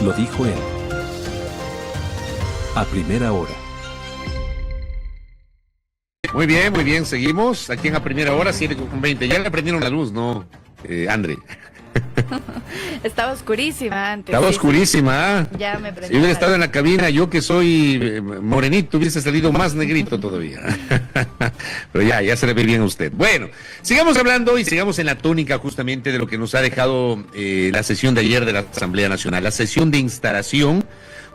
Lo dijo él. A primera hora. Muy bien, seguimos aquí en A Primera Hora, 7:20. Ya le prendieron la luz, ¿no, André? Estaba oscurísima antes. Estaba oscurísima, ¿ah? Ya me prendí. Si hubiera estado en la cabina, yo que soy morenito, hubiese salido más negrito todavía. Pero ya se le ve bien a usted. Bueno, sigamos hablando y sigamos en la tónica justamente de lo que nos ha dejado la sesión de ayer de la Asamblea Nacional, la sesión de instalación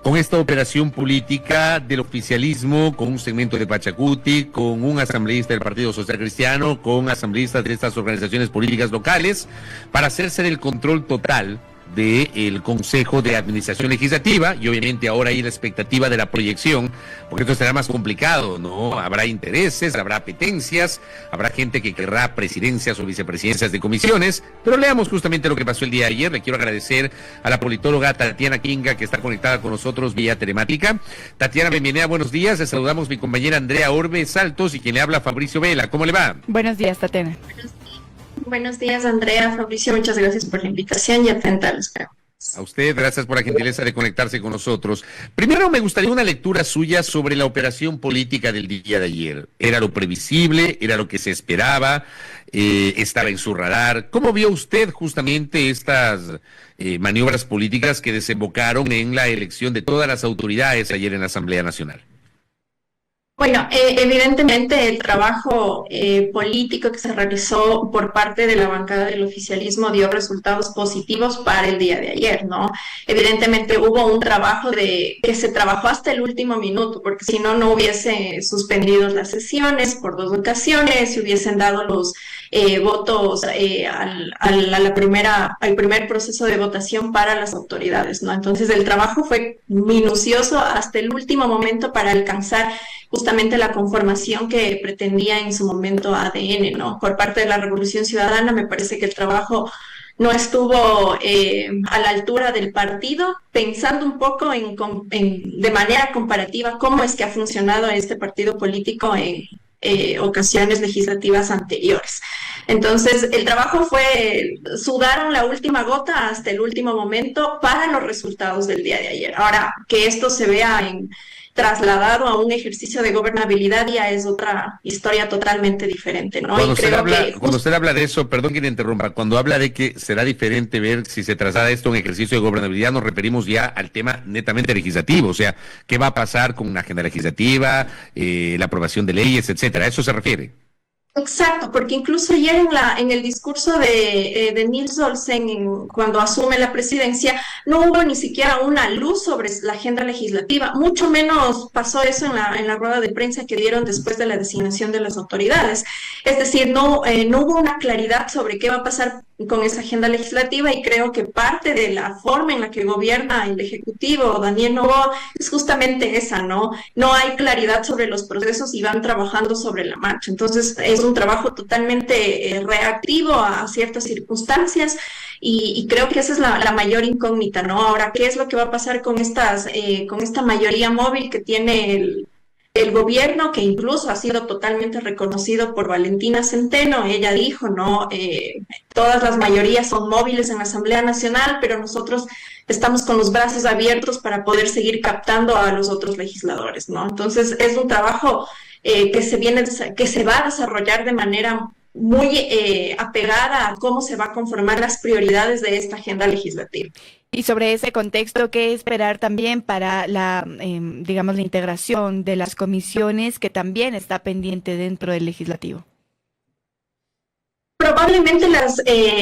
con esta operación política del oficialismo, con un segmento de Pachacuti, con un asambleísta del Partido Social Cristiano, con asambleístas de estas organizaciones políticas locales, para hacerse del control total del Consejo de Administración Legislativa, y obviamente ahora hay la expectativa de la proyección, porque esto será más complicado, ¿no? Habrá intereses, habrá apetencias, habrá gente que querrá presidencias o vicepresidencias de comisiones, pero leamos justamente lo que pasó el día de ayer. Le quiero agradecer a la politóloga Tatiana Kinga, que está conectada con nosotros vía telemática. Tatiana, bienvenida, buenos días. Le saludamos mi compañera Andrea Orbe Saltos y quien le habla Fabricio Vela. ¿Cómo le va? Buenos días, Tatiana. Buenos días, Andrea, Fabricio, muchas gracias por la invitación y atenta a las preguntas. A usted, gracias por la gentileza de conectarse con nosotros. Primero me gustaría una lectura suya sobre la operación política del día de ayer. ¿Era lo previsible? ¿Era lo que se esperaba? ¿Estaba en su radar? ¿Cómo vio usted justamente estas maniobras políticas que desembocaron en la elección de todas las autoridades ayer en la Asamblea Nacional? Bueno, evidentemente el trabajo político que se realizó por parte de la bancada del oficialismo dio resultados positivos para el día de ayer, ¿no? Evidentemente hubo un trabajo que se trabajó hasta el último minuto, porque si no, no hubiese suspendido las sesiones por 2 ocasiones, se hubiesen dado los votos al primer proceso de votación para las autoridades, ¿no? Entonces el trabajo fue minucioso hasta el último momento para alcanzar justamente la conformación que pretendía en su momento ADN, ¿no? Por parte de la Revolución Ciudadana me parece que el trabajo no estuvo a la altura del partido, pensando un poco de manera comparativa cómo es que ha funcionado este partido político en ocasiones legislativas anteriores. Entonces, el trabajo sudaron la última gota hasta el último momento para los resultados del día de ayer. Ahora, que esto se vea trasladado a un ejercicio de gobernabilidad ya es otra historia totalmente diferente, ¿no? Cuando usted habla de eso, perdón que le interrumpa, cuando habla de que será diferente ver si se traslada esto a un ejercicio de gobernabilidad, nos referimos ya al tema netamente legislativo, o sea, ¿qué va a pasar con una agenda legislativa, la aprobación de leyes, etcétera? ¿A eso se refiere? Exacto, porque incluso ayer en el discurso de Nils Olsen, cuando asume la presidencia, no hubo ni siquiera una luz sobre la agenda legislativa, mucho menos pasó eso en la rueda de prensa que dieron después de la designación de las autoridades. Es decir, no hubo una claridad sobre qué va a pasar con esa agenda legislativa, y creo que parte de la forma en la que gobierna el Ejecutivo, Daniel Noboa, es justamente esa, ¿no? No hay claridad sobre los procesos y van trabajando sobre la marcha. Entonces, es un trabajo totalmente reactivo a ciertas circunstancias, y creo que esa es la mayor incógnita, ¿no? Ahora, ¿qué es lo que va a pasar con esta mayoría móvil que tiene el gobierno, que incluso ha sido totalmente reconocido por Valentina Centeno? Ella dijo, ¿no? Todas las mayorías son móviles en la Asamblea Nacional, pero nosotros estamos con los brazos abiertos para poder seguir captando a los otros legisladores, ¿no? Entonces es un trabajo que se va a desarrollar de manera muy apegada a cómo se va a conformar las prioridades de esta agenda legislativa. Y sobre ese contexto, ¿qué esperar también para la integración de las comisiones, que también está pendiente dentro del legislativo? Probablemente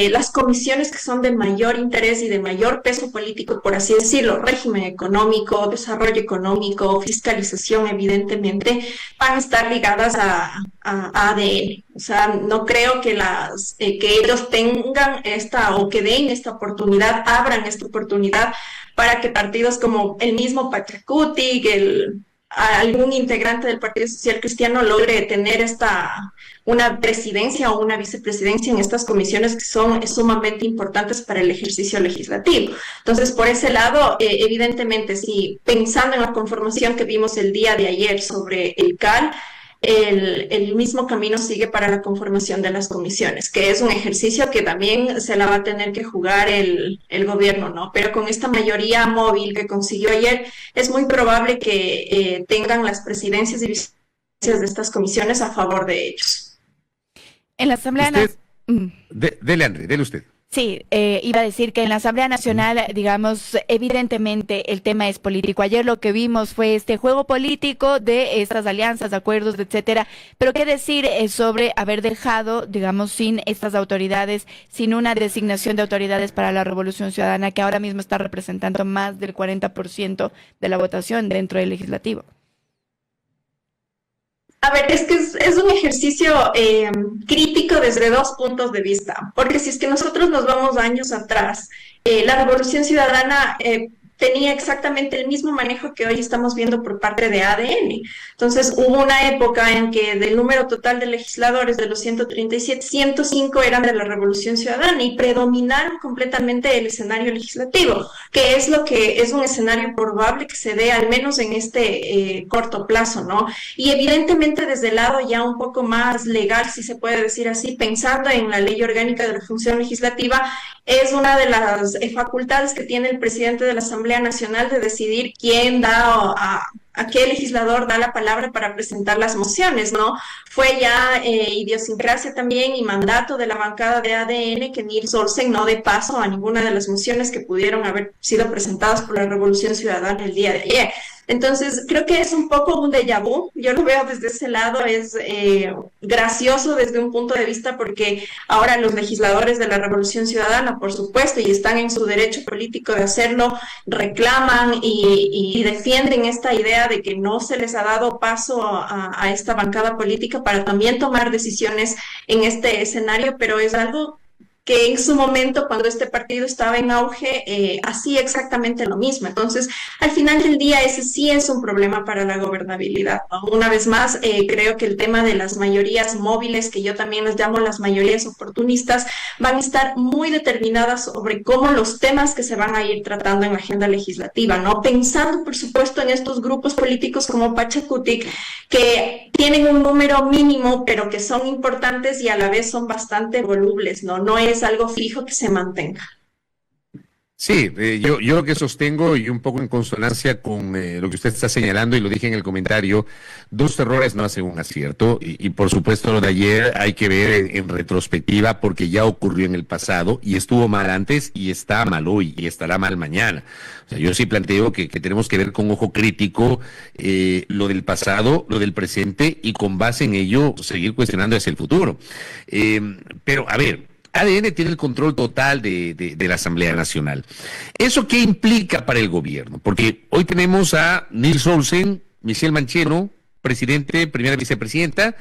las comisiones que son de mayor interés y de mayor peso político, por así decirlo, régimen económico, desarrollo económico, fiscalización, evidentemente, van a estar ligadas a ADN. O sea, no creo que ellos tengan que den esta oportunidad, abran esta oportunidad para que partidos como el mismo Pachacuti, algún integrante del Partido Social Cristiano logre tener una presidencia o una vicepresidencia en estas comisiones que son sumamente importantes para el ejercicio legislativo. Entonces, por ese lado, evidentemente, sí, pensando en la conformación que vimos el día de ayer sobre el CAL, el mismo camino sigue para la conformación de las comisiones, que es un ejercicio que también se la va a tener que jugar el gobierno, ¿no? Pero con esta mayoría móvil que consiguió ayer, es muy probable que tengan las presidencias y vicepresidencias de estas comisiones a favor de ellos. En la Asamblea Dele, André, dele usted. Sí, iba a decir que en la Asamblea Nacional, digamos, evidentemente el tema es político. Ayer lo que vimos fue este juego político de estas alianzas, acuerdos, etcétera. Pero qué decir sobre haber dejado, digamos, sin estas autoridades, sin una designación de autoridades para la Revolución Ciudadana, que ahora mismo está representando más del 40% de la votación dentro del legislativo. A ver, es que es un ejercicio crítico desde dos puntos de vista, porque si es que nosotros nos vamos años atrás, la Revolución Ciudadana tenía exactamente el mismo manejo que hoy estamos viendo por parte de ADN. Entonces, hubo una época en que del número total de legisladores de los 137, 105 eran de la Revolución Ciudadana y predominaron completamente el escenario legislativo, que es lo que es un escenario probable que se dé al menos en este corto plazo, ¿no? Y evidentemente desde el lado ya un poco más legal, si se puede decir así, pensando en la Ley Orgánica de la Función Legislativa, es una de las facultades que tiene el presidente de la Asamblea Nacional de decidir quién da a qué legislador da la palabra para presentar las mociones, ¿no? Fue ya idiosincrasia también y mandato de la bancada de ADN que Nils Olsen no dé paso a ninguna de las mociones que pudieron haber sido presentadas por la Revolución Ciudadana el día de ayer. Entonces, creo que es un poco un déjà vu. Yo lo veo desde ese lado, es gracioso desde un punto de vista porque ahora los legisladores de la Revolución Ciudadana, por supuesto, y están en su derecho político de hacerlo, reclaman y defienden esta idea de que no se les ha dado paso a esta bancada política para también tomar decisiones en este escenario, pero es algo que en su momento, cuando este partido estaba en auge, hacía exactamente lo mismo. Entonces, al final del día, ese sí es un problema para la gobernabilidad, ¿no? Una vez más, creo que el tema de las mayorías móviles, que yo también les llamo las mayorías oportunistas, van a estar muy determinadas sobre cómo los temas que se van a ir tratando en la agenda legislativa, ¿no? Pensando, por supuesto, en estos grupos políticos como Pachacutic, que tienen un número mínimo, pero que son importantes y a la vez son bastante volubles, ¿no? No es algo fijo que se mantenga. Sí, yo lo que sostengo y un poco en consonancia con lo que usted está señalando y lo dije en el comentario, 2 errores no hacen un acierto y por supuesto lo de ayer hay que ver en retrospectiva porque ya ocurrió en el pasado y estuvo mal antes y está mal hoy y estará mal mañana. O sea, yo sí planteo que tenemos que ver con ojo crítico lo del pasado, lo del presente y con base en ello seguir cuestionando hacia el futuro. Pero a ver, ADN tiene el control total de la Asamblea Nacional. ¿Eso qué implica para el gobierno? Porque hoy tenemos a Nils Olsen, Michelle Mancheno, presidente, primera vicepresidenta,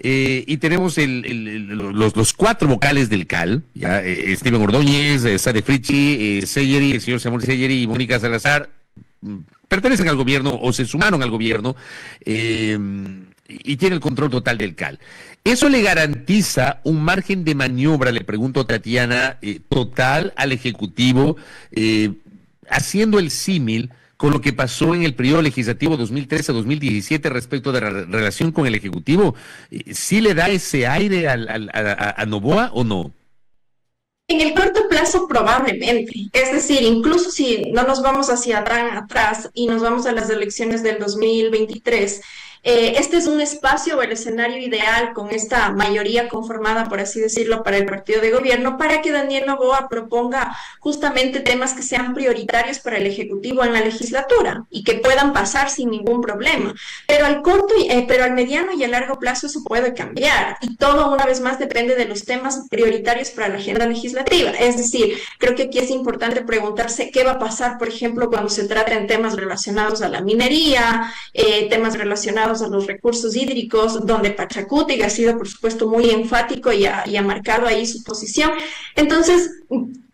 y tenemos los 4 vocales del CAL, ya, Steven Ordóñez, Sade Fritzsche, Sayeri, el señor Samuel Sayeri y Mónica Salazar, pertenecen al gobierno o se sumaron al gobierno y tiene el control total del CAL. ¿Eso le garantiza un margen de maniobra, le pregunto a Tatiana, total al Ejecutivo, haciendo el símil con lo que pasó en el periodo legislativo 2013-2017 respecto de la relación con el Ejecutivo? ¿Sí le da ese aire a Noboa o no? En el corto plazo probablemente, es decir, incluso si no nos vamos hacia tan atrás y nos vamos a las elecciones del 2023, este es un espacio o el escenario ideal con esta mayoría conformada, por así decirlo, para el partido de gobierno, para que Daniel Noboa proponga justamente temas que sean prioritarios para el Ejecutivo en la legislatura y que puedan pasar sin ningún problema. Pero al mediano y a largo plazo eso puede cambiar y todo una vez más depende de los temas prioritarios para la agenda legislativa. Es decir, creo que aquí es importante preguntarse qué va a pasar, por ejemplo, cuando se traten temas relacionados a la minería, temas relacionados a los recursos hídricos, donde Pachacutic ha sido, por supuesto, muy enfático y ha marcado ahí su posición. Entonces,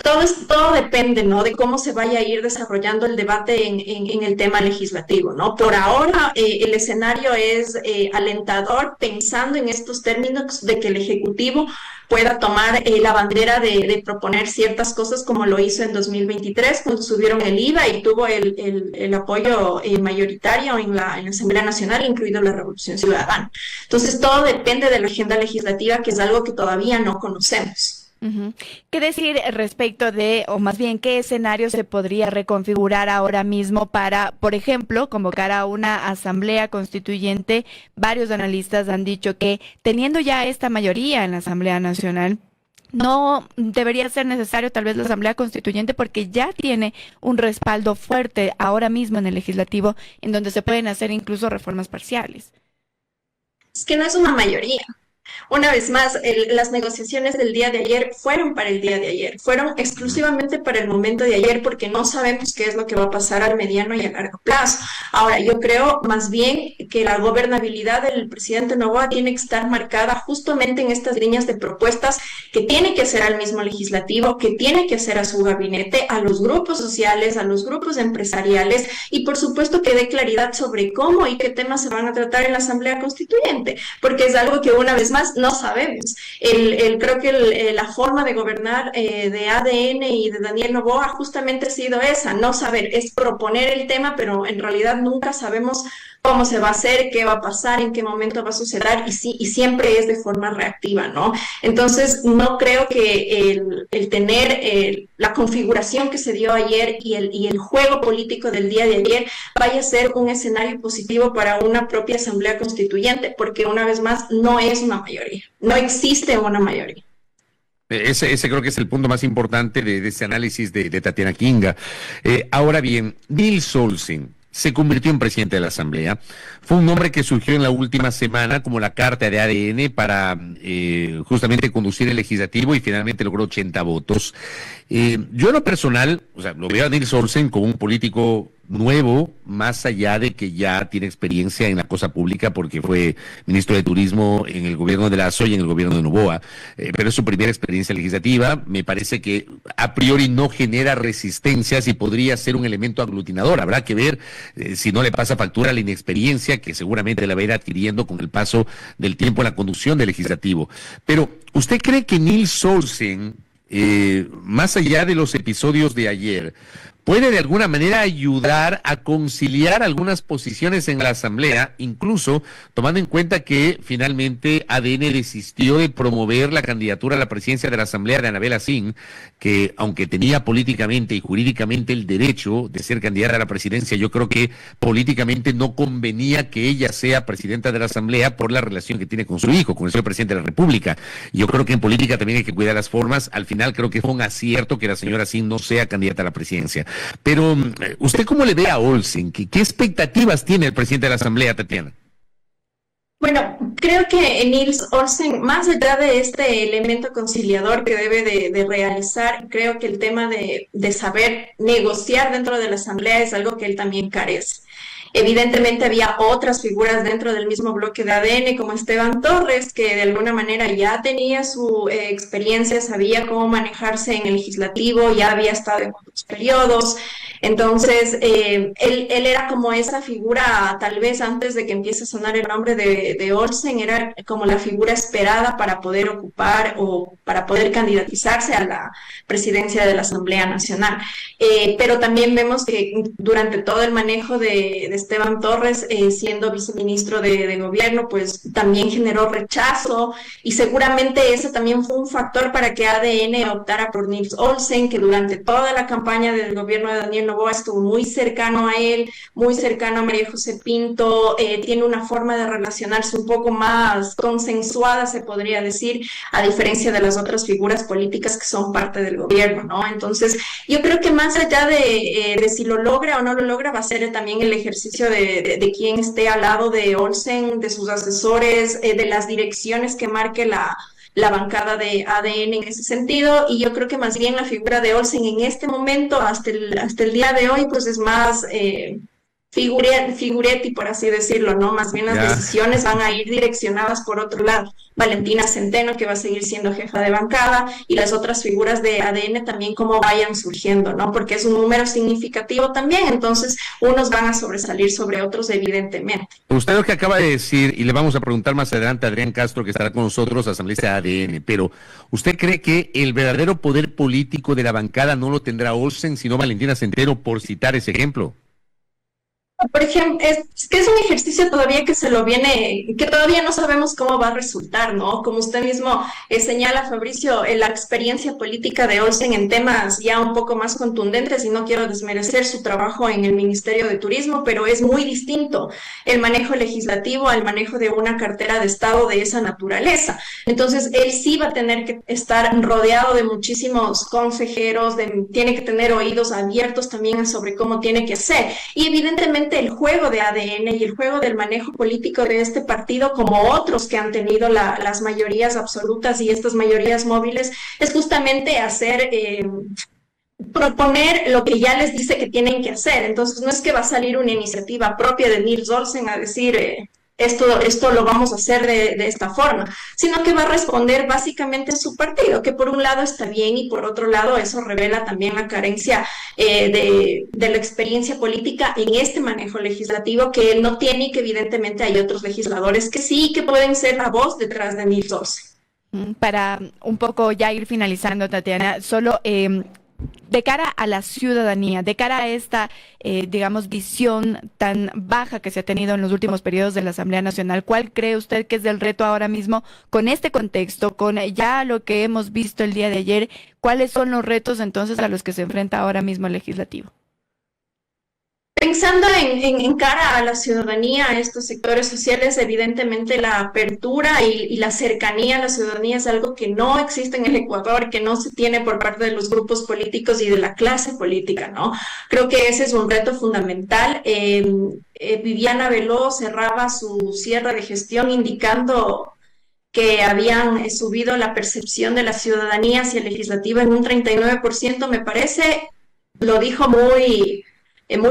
todo depende, ¿no?, de cómo se vaya a ir desarrollando el debate en el tema legislativo, ¿no? Por ahora, el escenario es alentador, pensando en estos términos de que el Ejecutivo pueda tomar la bandera de proponer ciertas cosas como lo hizo en 2023 cuando subieron el IVA y tuvo el apoyo mayoritario en la Asamblea Nacional, incluido incluido la Revolución Ciudadana. Entonces, todo depende de la agenda legislativa, que es algo que todavía no conocemos. Ujú. ¿Qué decir respecto de, o más bien, qué escenario se podría reconfigurar ahora mismo para, por ejemplo, convocar a una asamblea constituyente? Varios analistas han dicho que teniendo ya esta mayoría en la Asamblea Nacional, no debería ser necesario tal vez la Asamblea Constituyente porque ya tiene un respaldo fuerte ahora mismo en el legislativo en donde se pueden hacer incluso reformas parciales. Es que no es una mayoría. Una vez más, las negociaciones del día de ayer fueron para el día de ayer, fueron exclusivamente para el momento de ayer porque no sabemos qué es lo que va a pasar al mediano y a largo plazo. Ahora, yo creo más bien que la gobernabilidad del presidente Noboa tiene que estar marcada justamente en estas líneas de propuestas que tiene que hacer al mismo legislativo, que tiene que hacer a su gabinete, a los grupos sociales, a los grupos empresariales y por supuesto que dé claridad sobre cómo y qué temas se van a tratar en la Asamblea Constituyente, porque es algo que una vez más no sabemos. Creo que la forma de gobernar de ADN y de Daniel Noboa justamente ha sido esa, no saber, es proponer el tema, pero en realidad nunca sabemos cómo se va a hacer, qué va a pasar, en qué momento va a suceder y siempre es de forma reactiva, ¿no? Entonces, no creo que el tener la configuración que se dio ayer y el juego político del día de ayer vaya a ser un escenario positivo para una propia Asamblea Constituyente, porque una vez más no es una mayoría, no existe una mayoría. Ese creo que es el punto más importante de ese análisis de Tatiana Kinga. Ahora bien, Nils Olsen se convirtió en presidente de la Asamblea. Fue un nombre que surgió en la última semana como la carta de ADN para justamente conducir el legislativo y finalmente logró 80 votos. Yo en lo personal, o sea, lo veo a Nils Olsen como un político nuevo, más allá de que ya tiene experiencia en la cosa pública porque fue ministro de Turismo en el gobierno de Lasso y en el gobierno de Noboa, pero es su primera experiencia legislativa. Me parece que a priori no genera resistencias y podría ser un elemento aglutinador. Habrá que ver si no le pasa factura la inexperiencia que seguramente la va a ir adquiriendo con el paso del tiempo en la conducción del legislativo. Pero, ¿usted cree que Nils Olsen, más allá de los episodios de ayer, puede de alguna manera ayudar a conciliar algunas posiciones en la Asamblea, incluso tomando en cuenta que finalmente ADN desistió de promover la candidatura a la presidencia de la Asamblea de Anabel Asín, que aunque tenía políticamente y jurídicamente el derecho de ser candidata a la presidencia, yo creo que políticamente no convenía que ella sea presidenta de la Asamblea por la relación que tiene con su hijo, con el señor presidente de la República. Yo creo que en política también hay que cuidar las formas. Al final creo que fue un acierto que la señora Asín no sea candidata a la presidencia. Pero, ¿usted cómo le ve a Olsen? ¿Qué expectativas tiene el presidente de la Asamblea, Tatiana? Bueno, creo que Nils Olsen, más allá de este elemento conciliador que debe de realizar, creo que el tema de saber negociar dentro de la Asamblea es algo que él también carece. Evidentemente había otras figuras dentro del mismo bloque de ADN, como Esteban Torres, que de alguna manera ya tenía su experiencia, sabía cómo manejarse en el legislativo, ya había estado en otros periodos. Entonces, él era como esa figura, tal vez antes de que empiece a sonar el nombre de Olsen, era como la figura esperada para poder ocupar o para poder candidatizarse a la presidencia de la Asamblea Nacional. Pero también vemos que durante todo el manejo de Esteban Torres, siendo viceministro de gobierno, pues también generó rechazo y seguramente ese también fue un factor para que ADN optara por Nils Olsen, que durante toda la campaña del gobierno de Daniel Noboa estuvo muy cercano a él, muy cercano a María José Pinto, tiene una forma de relacionarse un poco más consensuada, se podría decir, a diferencia de las otras figuras políticas que son parte del gobierno, ¿no? Entonces, yo creo que más allá de si lo logra o no lo logra, va a ser también el ejercicio de quien esté al lado de Olsen, de sus asesores, de las direcciones que marque la bancada de ADN en ese sentido, y yo creo que más bien la figura de Olsen en este momento, hasta el día de hoy, pues es más figuretti, por así decirlo, ¿no? Más bien las decisiones van a ir direccionadas por otro lado. Valentina Centeno, que va a seguir siendo jefa de bancada, y las otras figuras de ADN también como vayan surgiendo, ¿no? Porque es un número significativo también, entonces unos van a sobresalir sobre otros, evidentemente. Usted lo que acaba de decir, y le vamos a preguntar más adelante a Adrián Castro, que estará con nosotros, asambleísta de ADN, pero ¿usted cree que el verdadero poder político de la bancada no lo tendrá Olsen, sino Valentina Centeno, por citar ese ejemplo? Por ejemplo, es que es un ejercicio todavía que se lo viene, que todavía no sabemos cómo va a resultar, ¿no? Como usted mismo señala, Fabricio, la experiencia política de Olsen en temas ya un poco más contundentes, y no quiero desmerecer su trabajo en el Ministerio de Turismo, pero es muy distinto el manejo legislativo al manejo de una cartera de Estado de esa naturaleza. Entonces, él sí va a tener que estar rodeado de muchísimos consejeros, tiene que tener oídos abiertos también sobre cómo tiene que ser. Y evidentemente el juego de ADN y el juego del manejo político de este partido, como otros que han tenido las mayorías absolutas y estas mayorías móviles, es justamente proponer lo que ya les dice que tienen que hacer. Entonces, no es que va a salir una iniciativa propia de Niels Olsen a decir esto lo vamos a hacer de esta forma, sino que va a responder básicamente a su partido, que por un lado está bien y por otro lado eso revela también la carencia de la experiencia política en este manejo legislativo que él no tiene, y que evidentemente hay otros legisladores que sí, que pueden ser la voz detrás de Niels Olsen. Para un poco ya ir finalizando, Tatiana, solo de cara a la ciudadanía, de cara a esta, digamos, visión tan baja que se ha tenido en los últimos periodos de la Asamblea Nacional, ¿cuál cree usted que es el reto ahora mismo con este contexto, con ya lo que hemos visto el día de ayer? ¿Cuáles son los retos entonces a los que se enfrenta ahora mismo el legislativo? Pensando en cara a la ciudadanía, a estos sectores sociales, evidentemente la apertura y la cercanía a la ciudadanía es algo que no existe en el Ecuador, que no se tiene por parte de los grupos políticos y de la clase política, ¿no? Creo que ese es un reto fundamental. Viviana Beló cerraba su cierre de gestión indicando que habían subido la percepción de la ciudadanía hacia el legislativo en un 39%, me parece. Lo dijo muy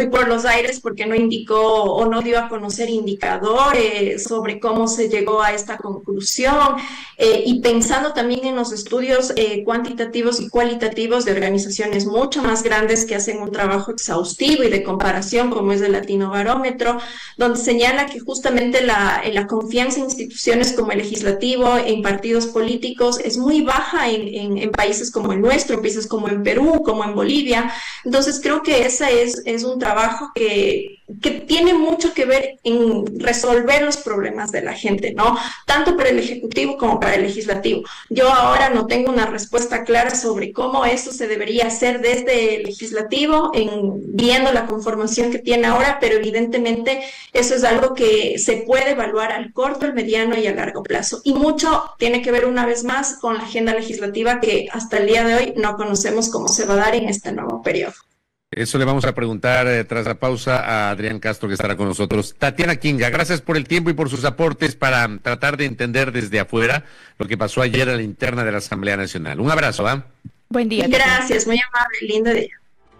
por los aires, porque no indicó o no dio a conocer indicadores sobre cómo se llegó a esta conclusión, y pensando también en los estudios cuantitativos y cualitativos de organizaciones mucho más grandes que hacen un trabajo exhaustivo y de comparación, como es el Latinobarómetro, donde señala que justamente la confianza en instituciones como el legislativo, en partidos políticos, es muy baja en países como el nuestro, en países como en Perú, como en Bolivia. Entonces creo que ese es un trabajo que tiene mucho que ver en resolver los problemas de la gente, ¿no? Tanto para el Ejecutivo como para el Legislativo. Yo ahora no tengo una respuesta clara sobre cómo eso se debería hacer desde el Legislativo, viendo la conformación que tiene ahora, pero evidentemente eso es algo que se puede evaluar al corto, al mediano y a largo plazo. Y mucho tiene que ver una vez más con la agenda legislativa, que hasta el día de hoy no conocemos cómo se va a dar en este nuevo periodo. Eso le vamos a preguntar tras la pausa a Adrián Castro, que estará con nosotros. Tatiana Kinga, gracias por el tiempo y por sus aportes para tratar de entender desde afuera lo que pasó ayer a la interna de la Asamblea Nacional. Un abrazo, ¿ah? Buen día. Gracias, muy amable, lindo día.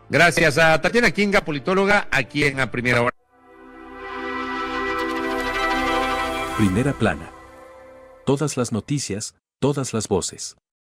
Gracias a Tatiana Kinga, politóloga, aquí en A Primera Hora. Primera plana. Todas las noticias, todas las voces.